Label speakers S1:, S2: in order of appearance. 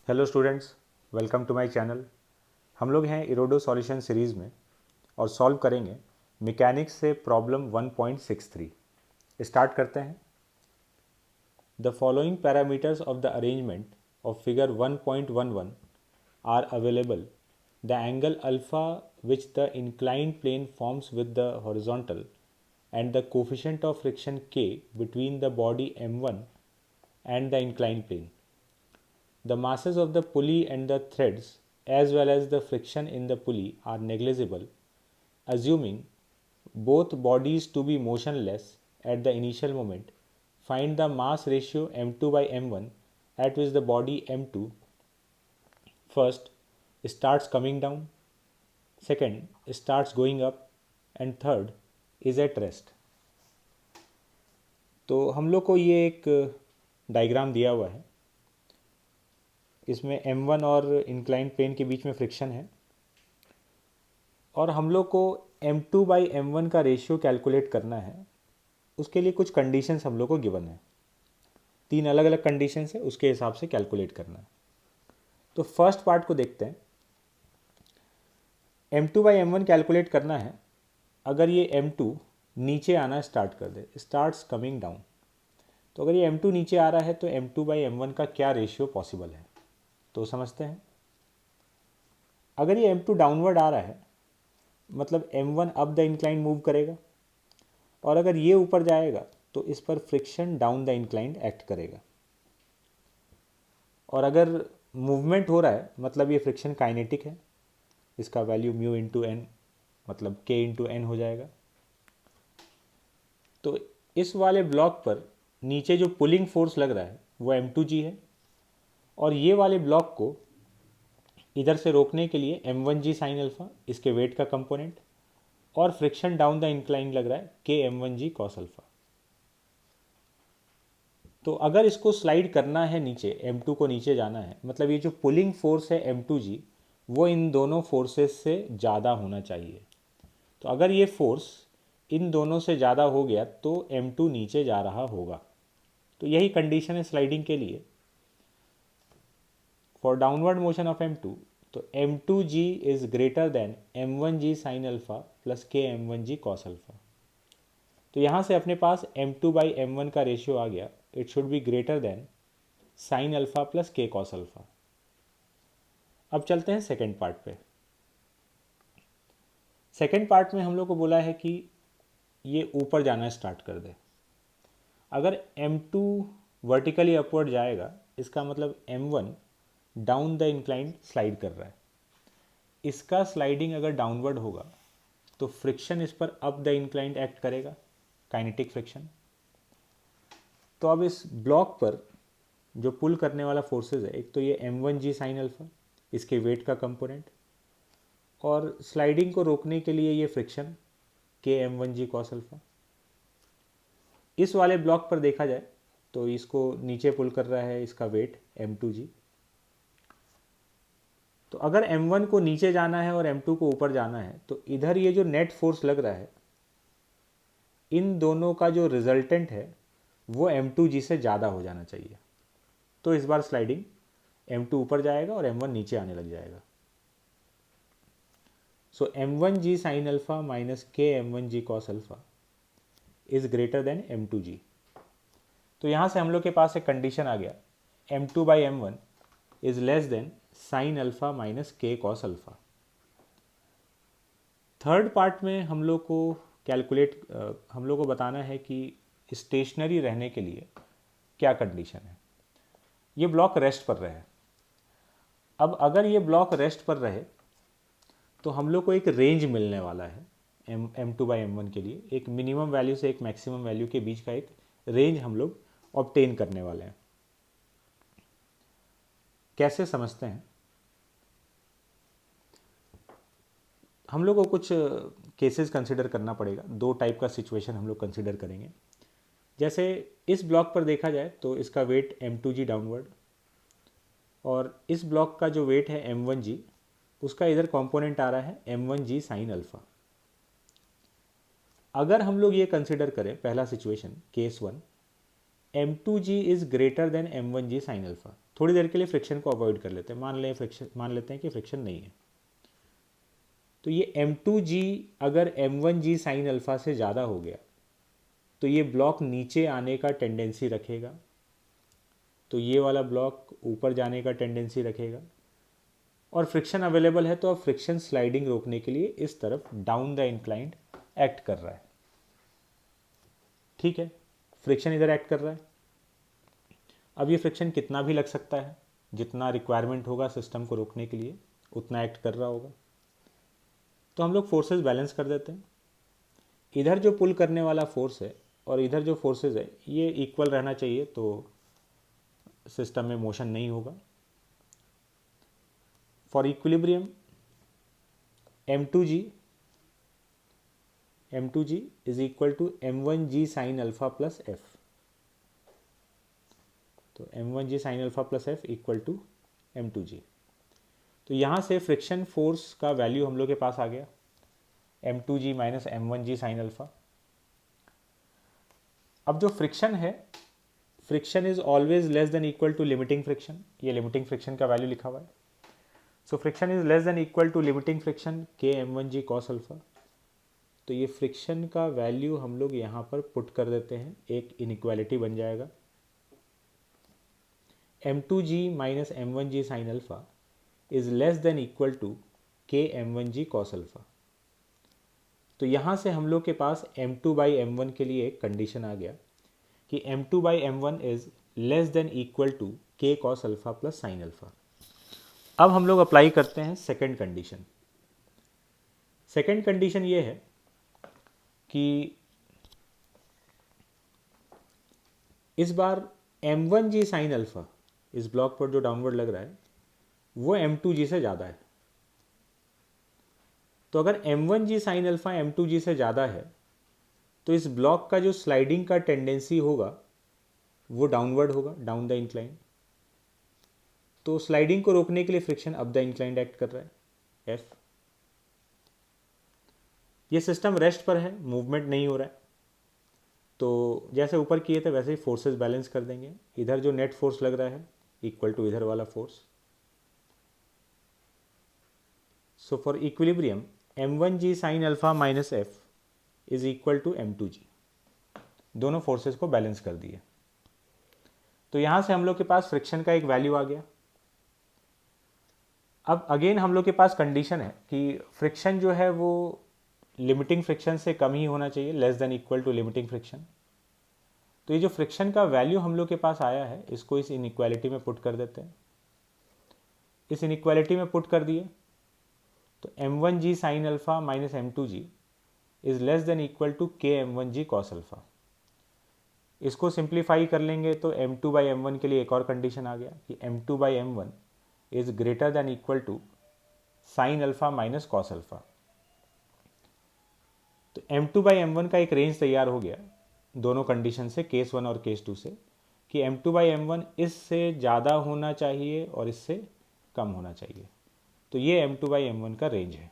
S1: Hello students, welcome to my channel. हम लोग हैं इरोडो सॉल्यूशन सीरीज़ में और सॉल्व करेंगे मैकेनिक्स से प्रॉब्लम 1.63। स्टार्ट करते हैं। The following parameters of the arrangement of figure 1.11 are available. The angle alpha which the inclined plane forms with the horizontal and the coefficient of friction K between the body M1 and the inclined plane. The masses of the pulley and the threads as well as the friction in the pulley are negligible, assuming both bodies to be motionless at the initial moment. Find the mass ratio m2 by m1 at which the body m2 first starts coming down, second starts going up, and third is at rest. तो हम लोग को ये एक diagram दिया हुआ है। इसमें M1 और इंक्लाइन प्लेन के बीच में फ्रिक्शन है और हम लोग को M2 बाई M1 का रेशियो कैलकुलेट करना है। उसके लिए कुछ कंडीशंस हम लोग को गिवन है, 3 अलग अलग कंडीशंस है, उसके हिसाब से कैलकुलेट करना है। तो फर्स्ट पार्ट को देखते हैं। M2 बाई M1 कैलकुलेट करना है। अगर ये M2 नीचे आना स्टार्ट कर दे, स्टार्ट्स कमिंग डाउन, तो अगर ये M2 नीचे आ रहा है तो M2 बाई M1 का क्या रेशियो पॉसिबल है, तो समझते हैं। अगर ये M2 डाउनवर्ड आ रहा है मतलब M1 up the incline move करेगा, और अगर ये ऊपर जाएगा तो इस पर friction down the incline act करेगा। और अगर मूवमेंट हो रहा है मतलब ये फ्रिक्शन काइनेटिक है, इसका वैल्यू म्यू इंटू एन मतलब के इंटू एन हो जाएगा। तो इस वाले ब्लॉक पर नीचे जो पुलिंग फोर्स लग रहा है वो M2G है, और ये वाले ब्लॉक को इधर से रोकने के लिए M1G साइन अल्फा इसके वेट का कंपोनेंट, और फ्रिक्शन डाउन द इंक्लाइन लग रहा है के M1G कॉस अल्फा। तो अगर इसको स्लाइड करना है नीचे, M2 को नीचे जाना है, मतलब ये जो पुलिंग फोर्स है M2G वो इन दोनों फोर्सेस से ज़्यादा होना चाहिए। तो अगर ये फोर्स इन दोनों से ज़्यादा हो गया तो M2 नीचे जा रहा होगा। तो यही कंडीशन है स्लाइडिंग के लिए for downward motion of M2। तो M2G is greater then M1G sine alpha plus के M1G कॉस अल्फा। तो यहाँ से अपने पास M2 बाई M1 का रेशियो आ गया। It should be greater than sign alpha plus के कॉस अल्फा। अब चलते हैं सेकेंड पार्ट पे। सेकेंड पार्ट में हम लोग को बोला है कि ये ऊपर जाना स्टार्ट कर दे। अगर M2 वर्टिकली अपवर्ड जाएगा इसका मतलब M1 down the incline slide कर रहा है। इसका स्लाइडिंग अगर डाउनवर्ड होगा तो फ्रिक्शन इस पर अप द इंक्लाइन एक्ट करेगा, काइनेटिक फ्रिक्शन। तो अब इस ब्लॉक पर जो पुल करने वाला फोर्सेस है, एक तो ये M1G साइन अल्फा इसके वेट का कंपोनेंट, और स्लाइडिंग को रोकने के लिए ये फ्रिक्शन के M1G कॉस अल्फा। इस वाले ब्लॉक पर देखा जाए तो इसको नीचे पुल कर रहा है इसका वेट M2G। तो अगर M1 को नीचे जाना है और M2 को ऊपर जाना है तो इधर ये जो नेट फोर्स लग रहा है इन दोनों का जो रिजल्टेंट है वो M2G से ज़्यादा हो जाना चाहिए। तो इस बार स्लाइडिंग M2 ऊपर जाएगा और M1 नीचे आने लग जाएगा। सो M1G साइन अल्फा माइनस के M1G cos alpha is greater then M2G। तो यहाँ से हम लोग के पास एक कंडीशन आ गया, M2 by M1 is less then sign alpha minus के कॉस अल्फा। थर्ड पार्ट में हम लोग को हम लोग को बताना है कि स्टेशनरी रहने के लिए क्या कंडीशन है। ये ब्लॉक रेस्ट पर रहे। अब अगर ये ब्लॉक रेस्ट पर रहे तो हम लोग को एक रेंज मिलने वाला है M2 बाई M1 के लिए। एक मिनिमम वैल्यू से एक मैक्सिमम वैल्यू के बीच का एक रेंज हम लोग ऑब्टेन करने वाले हैं। कैसे समझते हैं? हम लोग को कुछ केसेस कंसिडर करना पड़ेगा। 2 टाइप का सिचुएशन हम लोग कंसिडर करेंगे। जैसे इस ब्लॉक पर देखा जाए तो इसका वेट M2G डाउनवर्ड, और इस ब्लॉक का जो वेट है M1G उसका इधर कंपोनेंट आ रहा है M1G साइन अल्फा। अगर हम लोग ये कंसिडर करें पहला situation case 1, M2G is greater then M1G sine alpha, थोड़ी देर के लिए फ्रिक्शन को अवॉइड कर लेते हैं, मान लेते हैं कि फ्रिक्शन नहीं है। तो ये M2G अगर M1G साइन अल्फ़ा से ज़्यादा हो गया तो ये ब्लॉक नीचे आने का टेंडेंसी रखेगा, तो ये वाला ब्लॉक ऊपर जाने का टेंडेंसी रखेगा। और फ्रिक्शन अवेलेबल है तो अब फ्रिक्शन स्लाइडिंग रोकने के लिए इस तरफ डाउन द इंक्लाइंड एक्ट कर रहा है। ठीक है, फ्रिक्शन इधर एक्ट कर रहा है। अब ये फ्रिक्शन कितना भी लग सकता है, जितना रिक्वायरमेंट होगा सिस्टम को रोकने के लिए उतना एक्ट कर रहा होगा। तो हम लोग फोर्सेस बैलेंस कर देते हैं। इधर जो पुल करने वाला फोर्स है और इधर जो फोर्सेस है ये इक्वल रहना चाहिए, तो सिस्टम में मोशन नहीं होगा। For equilibrium M2G is equal to M1G sine alpha plus F. तो M1G sine alpha plus F equal to M2G। तो यहाँ से फ्रिक्शन फोर्स का वैल्यू हम लोग के पास आ गया M2G minus M1G sine alpha. अब जो फ्रिक्शन है, friction is always less than equal to limiting friction. ये लिमिटिंग फ्रिक्शन का वैल्यू लिखा हुआ है। So friction is less than equal to limiting friction K_M1G cos alpha. तो ये फ्रिक्शन का वैल्यू हम लोग यहाँ पर पुट कर देते हैं, एक इनइक्वालिटी बन जाएगा M2G minus M1G sine alpha is less than equal to K_M1G cos alpha. तो यहाँ से हम लोग के पास M2/M1 के लिए एक कंडीशन आ गया कि M2/M1 is less than equal to K cos alpha plus sine alpha. अब हम लोग अप्लाई करते हैं सेकेंड कंडीशन। सेकेंड कंडीशन ये है कि इस बार M1G साइन अल्फा, इस ब्लॉक पर जो डाउनवर्ड लग रहा है वो M2G से ज़्यादा है। तो अगर M1G साइन अल्फा M2G से ज़्यादा है तो इस ब्लॉक का जो स्लाइडिंग का टेंडेंसी होगा वो डाउनवर्ड होगा, डाउन द इंक्लाइन। तो स्लाइडिंग को रोकने के लिए friction up the inclined act कर रहा है F। ये सिस्टम रेस्ट पर है, मूवमेंट नहीं हो रहा है, तो जैसे ऊपर किए थे वैसे ही फोर्सेस बैलेंस कर देंगे। इधर जो नेट फोर्स लग रहा है इक्वल टू इधर वाला force. So for equilibrium M1G sine alpha minus F is equal to M2G। दोनों फोर्सेस को बैलेंस कर दिए। तो यहाँ से हम लोग के पास फ्रिक्शन का एक वैल्यू आ गया। अब अगेन हम लोग के पास कंडीशन है कि फ्रिक्शन जो है वो लिमिटिंग फ्रिक्शन से कम ही होना चाहिए, less than equal to limiting friction. तो ये जो फ्रिक्शन का वैल्यू हम लोग के पास आया है इसको इस इनइक्वालिटी में पुट कर देते हैं। इस इनइक्वालिटी में पुट कर दिए तो M1G sine alpha minus M2G is less than equal to K_M1G cos alpha. इसको सिंप्लीफाई कर लेंगे तो M2/M1 के लिए एक और कंडीशन आ गया कि M2/M1 is greater than equal to sine alpha minus cos alpha. तो M2/M1 का एक रेंज तैयार हो गया दोनों कंडीशन से, केस 1 और केस 2 से, कि M2/M1 इससे ज़्यादा होना चाहिए और इससे कम होना चाहिए। तो ये M2/M1 का रेंज है।